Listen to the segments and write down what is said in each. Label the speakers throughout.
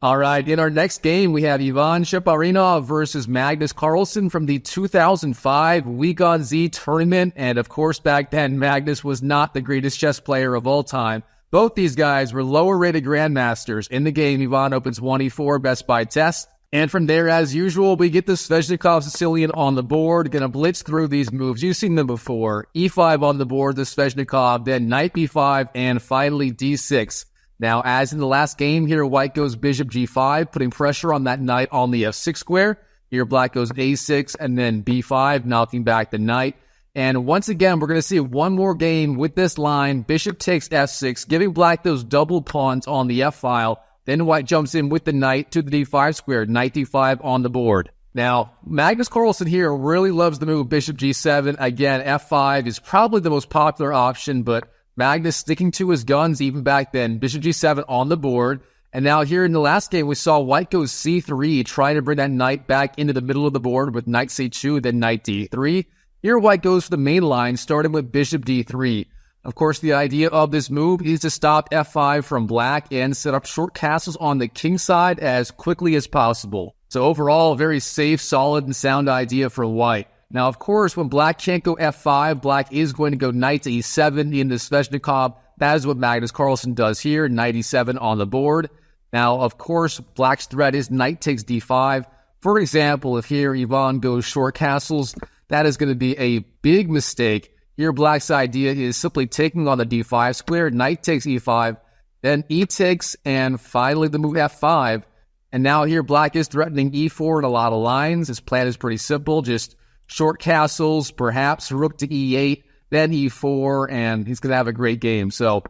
Speaker 1: All right, in our next game, we have Ivan Shaparinov versus Magnus Carlsen from the 2005 Week on Z tournament. And of course, back then, Magnus was not the greatest chess player of all time. Both these guys were lower-rated grandmasters. In the game, Ivan opens 1e4, best by test. And from there, as usual, we get the Sveshnikov Sicilian on the board. Gonna blitz through these moves. You've seen them before. e5 on the board, the Sveshnikov, then knight b5, and finally d6. Now, as in the last game here, white goes bishop g5, putting pressure on that knight on the f6 square. Here, black goes a6 and then b5, knocking back the knight. And once again, we're going to see one more game with this line. Bishop takes f6, giving black those double pawns on the f-file. Then white jumps in with the knight to the d5 square, knight d5 on the board. Now, Magnus Carlsen here really loves the move bishop g7. Again, f5 is probably the most popular option, but Magnus sticking to his guns even back then. Bishop g7 on the board. And now here in the last game, we saw white go c3, trying to bring that knight back into the middle of the board with knight c2, then knight d3. Here white goes for the main line, starting with bishop d3. Of course, the idea of this move is to stop f5 from black and set up short castles on the king side as quickly as possible. So overall, a very safe, solid, and sound idea for white. Now, of course, when black can't go f5, black is going to go knight to e7 in the Sveshnikov. That is what Magnus Carlsen does here, knight e7 on the board. Now, of course, black's threat is knight takes d5. For example, if here Ivan goes short castles, that is going to be a big mistake. Here, black's idea is simply taking on the d5 square, knight takes e5, then e takes, and finally the move f5. And now here, black is threatening e4 in a lot of lines. His plan is pretty simple, just short castles, perhaps rook to e8, then e4, and he's going to have a great game. So,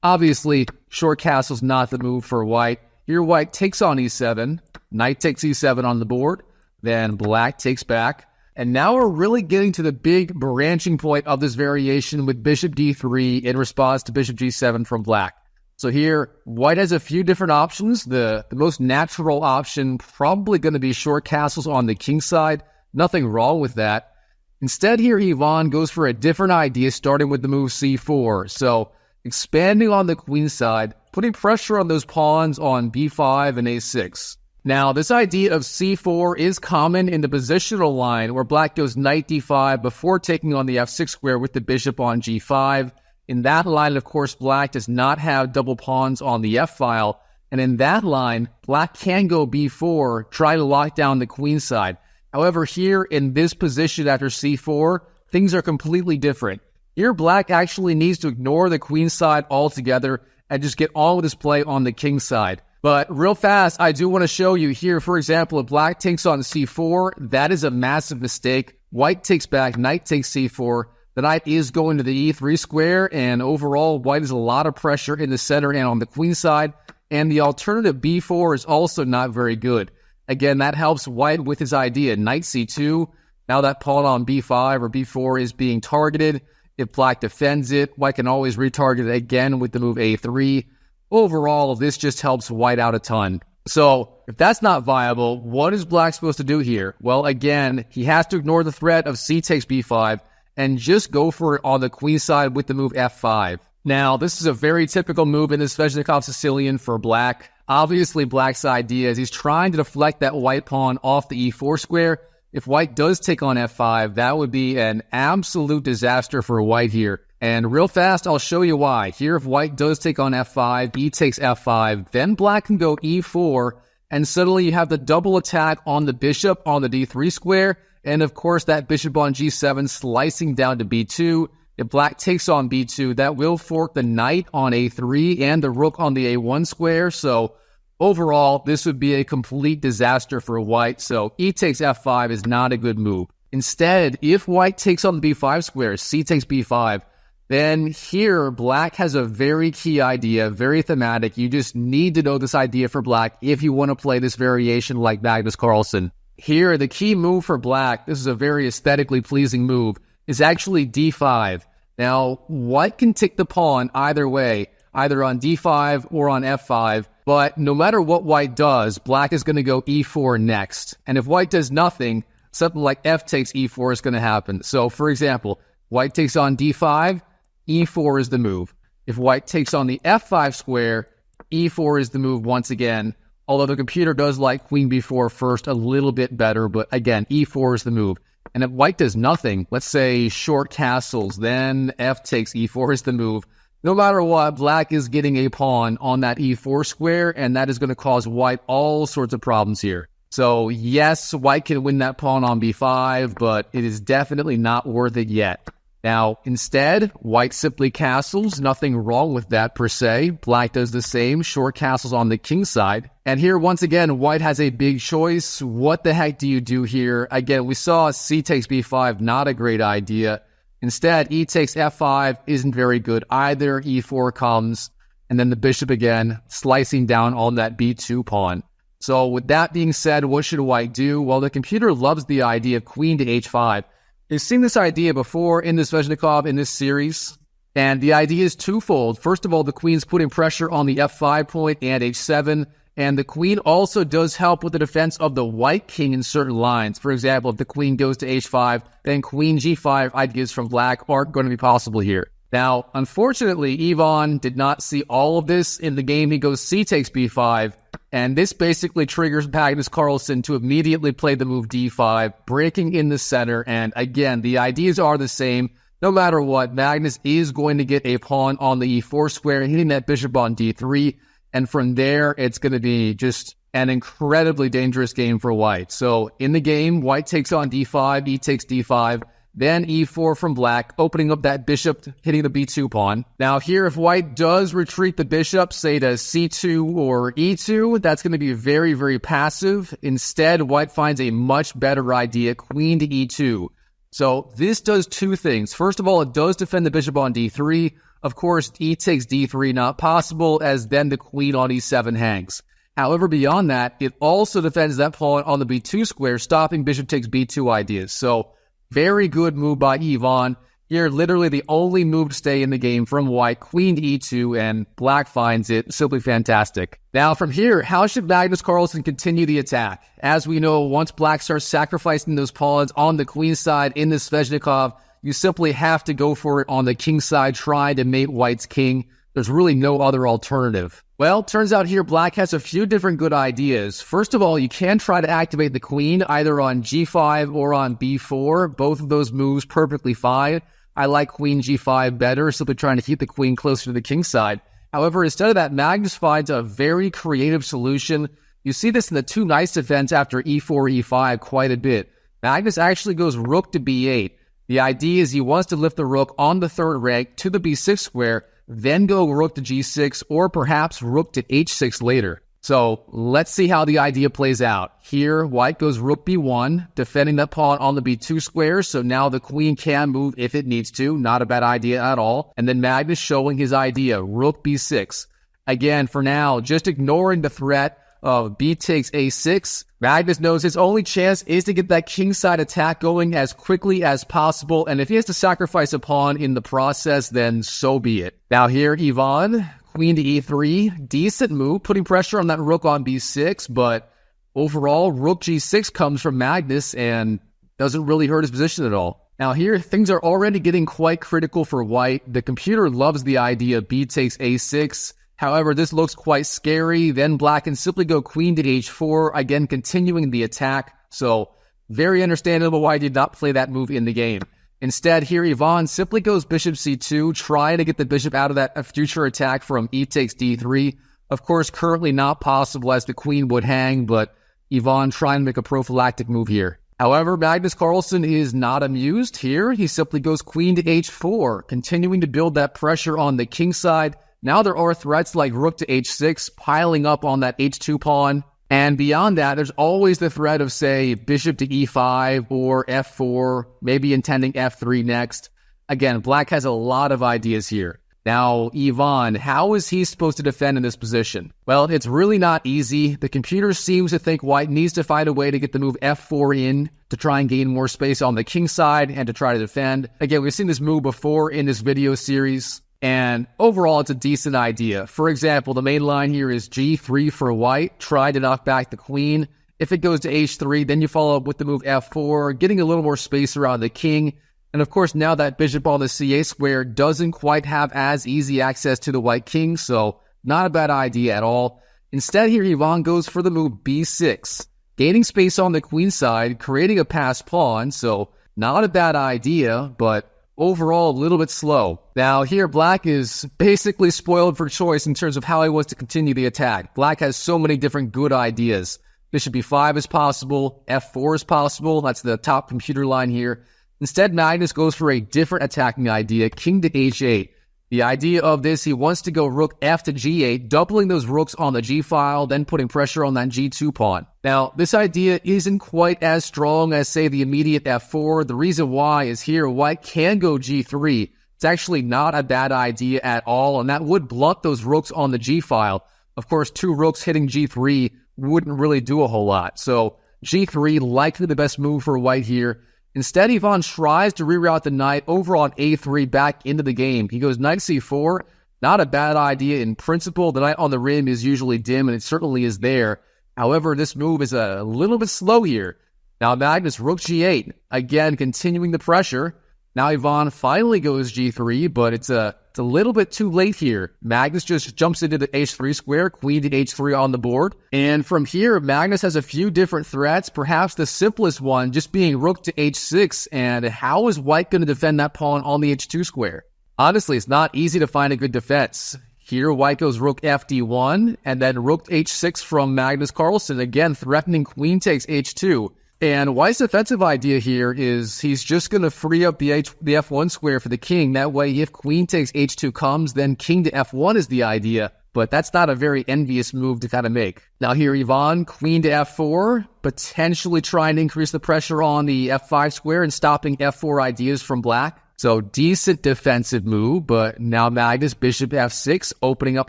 Speaker 1: obviously, short castle's not the move for white. Here, white takes on e7, knight takes e7 on the board, then black takes back. And now we're really getting to the big branching point of this variation with bishop d3 in response to bishop g7 from black. So here, white has a few different options. The most natural option probably going to be short castles on the king side. Nothing wrong with that. Instead here, Ivan goes for a different idea, starting with the move c4. So expanding on the queen side, putting pressure on those pawns on b5 and a6. Now, this idea of c4 is common in the positional line where black goes knight d5 before taking on the f6 square with the bishop on g5. In that line, of course, black does not have double pawns on the f-file. And in that line, black can go b4, try to lock down the queen side. However, here in this position after c4, things are completely different. Here, black actually needs to ignore the queen side altogether and just get on with his play on the king side. But real fast, I do want to show you here, for example, if black takes on c4, that is a massive mistake. White takes back, knight takes c4. The knight is going to the e3 square, and overall, white has a lot of pressure in the center and on the queen side. And the alternative b4 is also not very good. Again, that helps white with his idea. Knight c2. Now that pawn on b5 or b4 is being targeted. If black defends it, white can always retarget it again with the move a3. Overall, this just helps white out a ton. So, if that's not viable, what is black supposed to do here? Well, again, he has to ignore the threat of c takes b5 and just go for it on the queen side with the move f5. Now, this is a very typical move in the Sveshnikov Sicilian for black. Obviously, black's idea is he's trying to deflect that white pawn off the e4 square. If white does take on f5, that would be an absolute disaster for white here. And real fast, I'll show you why. Here, if white does take on f5, e takes f5, then black can go e4, and suddenly you have the double attack on the bishop on the d3 square, and of course that bishop on g7 slicing down to b2. If black takes on b2, that will fork the knight on a3 and the rook on the a1 square, so overall, this would be a complete disaster for white, so e takes f5 is not a good move. Instead, if white takes on the b5 square, c takes b5, then here, black has a very key idea, very thematic. You just need to know this idea for black if you want to play this variation like Magnus Carlsen. Here, the key move for black, this is a very aesthetically pleasing move, is actually d5. Now, white can tick the pawn either way, either on d5 or on f5, but no matter what white does, black is going to go e4 next. And if white does nothing, something like f takes e4 is going to happen. So, for example, white takes on d5, e4 is the move. If white takes on the f5 square, e4 is the move once again. Although the computer does like queen b4 first a little bit better, but again, e4 is the move. And if white does nothing, let's say short castles, then f takes e4 is the move. No matter what, black is getting a pawn on that e4 square, and that is going to cause white all sorts of problems here. So yes, white can win that pawn on b5, but it is definitely not worth it yet. Now, instead, white simply castles. Nothing wrong with that per se. Black does the same, short castles on the king side. And here, once again, white has a big choice. What the heck do you do here? Again, we saw c takes b5, not a great idea. Instead, e takes f5 isn't very good either. e4 comes, and then the bishop again, slicing down on that b2 pawn. So with that being said, what should white do? Well, the computer loves the idea of queen to h5. You've seen this idea before in the Sveshnikov in this series, and the idea is twofold. First of all, the queen's putting pressure on the f5 point and h7, and the queen also does help with the defense of the white king in certain lines. For example, if the queen goes to h5, then queen g5 ideas from black aren't going to be possible here. Now, unfortunately, Ivan did not see all of this. In the game, he goes c takes b5, and this basically triggers Magnus Carlsen to immediately play the move d5, breaking in the center. And again, the ideas are the same. No matter what, Magnus is going to get a pawn on the e4 square, hitting that bishop on d3. And from there, it's going to be just an incredibly dangerous game for white. So in the game, white takes on d5, e takes d5. Then e4 from black, opening up that bishop, hitting the b2 pawn. Now here, if white does retreat the bishop, say to c2 or e2, that's going to be very, very passive. Instead, white finds a much better idea, queen to e2. So this does two things. First of all, it does defend the bishop on d3. Of course, e takes d3 not possible, as then the queen on e7 hangs. However, beyond that, it also defends that pawn on the b2 square, stopping bishop takes b2 ideas. So very good move by Ivan. Here, literally the only move to stay in the game from white, queen to e2, and black finds it simply fantastic. Now from here, how should Magnus Carlsen continue the attack? As we know, once black starts sacrificing those pawns on the queen side in the Sveshnikov, you simply have to go for it on the king side, trying to mate white's king. There's really no other alternative. Well, turns out here black has a few different good ideas. First of all, you can try to activate the queen either on g5 or on b4. Both of those moves perfectly fine. I like queen g5 better, simply trying to keep the queen closer to the king side. However, instead of that, Magnus finds a very creative solution. You see this in the two knights defense after e4, e5 quite a bit. Magnus actually goes rook to b8. The idea is he wants to lift the rook on the third rank to the b6 square, then go rook to g6, or perhaps rook to h6 later. So let's see how the idea plays out. Here, white goes rook b1, defending that pawn on the b2 square, so now the queen can move if it needs to. Not a bad idea at all. And then Magnus showing his idea, rook b6. Again, for now, just ignoring the threat of b takes a6. Magnus knows his only chance is to get that kingside attack going as quickly as possible, and if he has to sacrifice a pawn in the process, then so be it. Now here, Ivan, queen to e3, decent move, putting pressure on that rook on b6, but overall, rook g6 comes from Magnus and doesn't really hurt his position at all. Now here, things are already getting quite critical for white. The computer loves the idea b takes a6. However, this looks quite scary. Then black can simply go queen to h4, again continuing the attack. So very understandable why he did not play that move in the game. Instead, here Ivan simply goes bishop c2, trying to get the bishop out of that future attack from e takes d3. Of course, currently not possible as the queen would hang, but Ivan trying to make a prophylactic move here. However, Magnus Carlsen is not amused here. He simply goes queen to h4, continuing to build that pressure on the king side. Now there are threats like rook to h6 piling up on that h2 pawn. And beyond that, there's always the threat of, say, bishop to e5 or f4, maybe intending f3 next. Again, black has a lot of ideas here. Now, Ivan, how is he supposed to defend in this position? Well, it's really not easy. The computer seems to think white needs to find a way to get the move f4 in to try and gain more space on the king side and to try to defend. Again, we've seen this move before in this video series. And overall, it's a decent idea. For example, the main line here is g3 for white. Try to knock back the queen. If it goes to h3, then you follow up with the move f4, getting a little more space around the king. And of course, now that bishop on the ca square doesn't quite have as easy access to the white king, so not a bad idea at all. Instead here, Ivan goes for the move b6, gaining space on the queen side, creating a passed pawn, so not a bad idea, but overall a little bit slow. Now here, black is basically spoiled for choice in terms of how he wants to continue the attack. Black has so many different good ideas. Bishop b5 is possible, f4 is possible, that's the top computer line here. Instead, Magnus goes for a different attacking idea, king to h8. The idea of this, he wants to go rook f to g8, doubling those rooks on the g-file, then putting pressure on that g2 pawn. Now, this idea isn't quite as strong as, say, the immediate f4. The reason why is here, white can go g3. It's actually not a bad idea at all, and that would blunt those rooks on the g-file. Of course, 2 rooks hitting g3 wouldn't really do a whole lot. So g3 likely the best move for white here. Instead, Ivan tries to reroute the knight over on a3 back into the game. He goes knight c4. Not a bad idea in principle. The knight on the rim is usually dim, and it certainly is there. However, this move is a little bit slow here. Now Magnus rook g8. Again, continuing the pressure. Now Ivan finally goes g3, but it's a little bit too late here. Magnus just jumps into the h3 square, queen to h3 on the board. And from here, Magnus has a few different threats, perhaps the simplest one just being rook to h6. And how is white going to defend that pawn on the h2 square? Honestly, it's not easy to find a good defense. Here, white goes rook fd1, and then rook h6 from Magnus Carlsen, again threatening queen takes h2. And white's offensive idea here is he's just going to free up the f1 square for the king. That way, if queen takes h2 comes, then king to f1 is the idea. But that's not a very envious move to kind of make. Now here, Ivan, queen to f4, potentially trying to increase the pressure on the f5 square and stopping f4 ideas from black. So decent defensive move, but now Magnus, bishop f6, opening up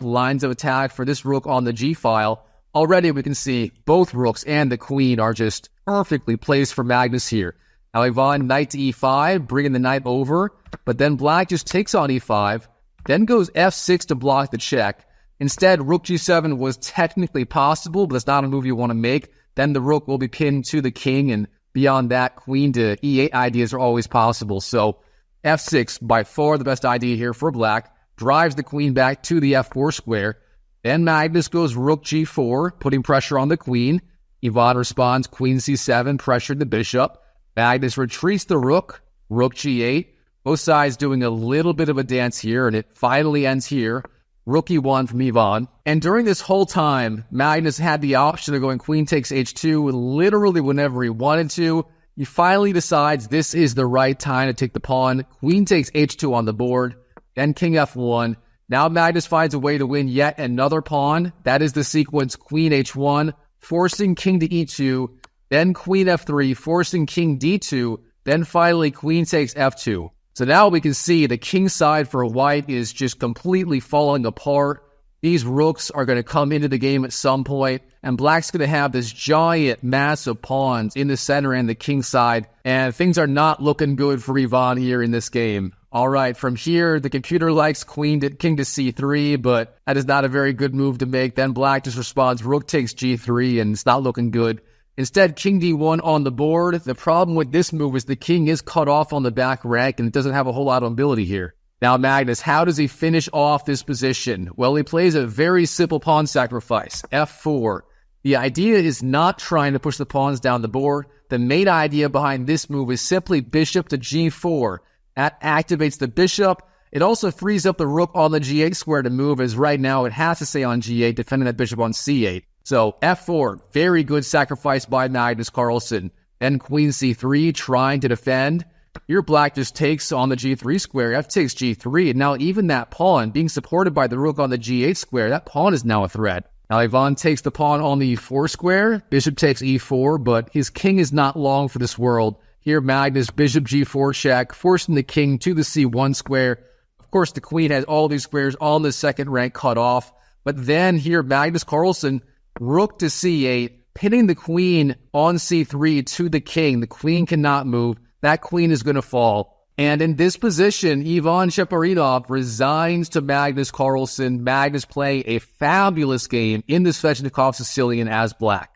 Speaker 1: lines of attack for this rook on the g-file. Already we can see both rooks and the queen are just perfectly placed for Magnus here. Now Ivan, knight to e5, bringing the knight over, but then black just takes on e5, then goes f6 to block the check. Instead, rook g7 was technically possible, but it's not a move you want to make. Then the rook will be pinned to the king, and beyond that, queen to e8 ideas are always possible. So f6, by far the best idea here for black, drives the queen back to the f4 square. Then Magnus goes rook g4, putting pressure on the queen. Ivan responds queen c7, pressured the bishop. Magnus retreats the rook, rook g8. Both sides doing a little bit of a dance here, and it finally ends here. Rook e1 from Ivan. And during this whole time, Magnus had the option of going queen takes h2 literally whenever he wanted to. He finally decides this is the right time to take the pawn. Queen takes h2 on the board, then king f1. Now Magnus finds a way to win yet another pawn. That is the sequence queen h1, forcing king to e2, then queen f3, forcing king d2, then finally queen takes f2. So now we can see the king side for white is just completely falling apart. These rooks are going to come into the game at some point, and black's going to have this giant mass of pawns in the center and the king side, and things are not looking good for Ivan here in this game. All right, from here, the computer likes king to c3, but that is not a very good move to make. Then black just responds rook takes g3, and it's not looking good. Instead, king d1 on the board. The problem with this move is the king is cut off on the back rank, and it doesn't have a whole lot of ability here. Now, Magnus, how does he finish off this position? Well, he plays a very simple pawn sacrifice, f4. The idea is not trying to push the pawns down the board. The main idea behind this move is simply bishop to g4. That activates the bishop. It also frees up the rook on the g8 square to move, as right now it has to stay on g8, defending that bishop on c8. So f4, very good sacrifice by Magnus Carlsen. Then queen c3, trying to defend. Here black just takes on the g3 square, f takes g3, and now even that pawn, being supported by the rook on the g8 square, that pawn is now a threat. Now Ivan takes the pawn on the e4 square, bishop takes e4, but his king is not long for this world. Here Magnus, bishop g4 check, forcing the king to the c1 square. Of course, the queen has all these squares on the second rank cut off. But then here Magnus Carlsen, rook to c8, pinning the queen on c3 to the king. The queen cannot move. That queen is going to fall. And in this position, Ivan Cheparinov resigns to Magnus Carlsen. Magnus playing a fabulous game in the Sveshnikov Sicilian as black.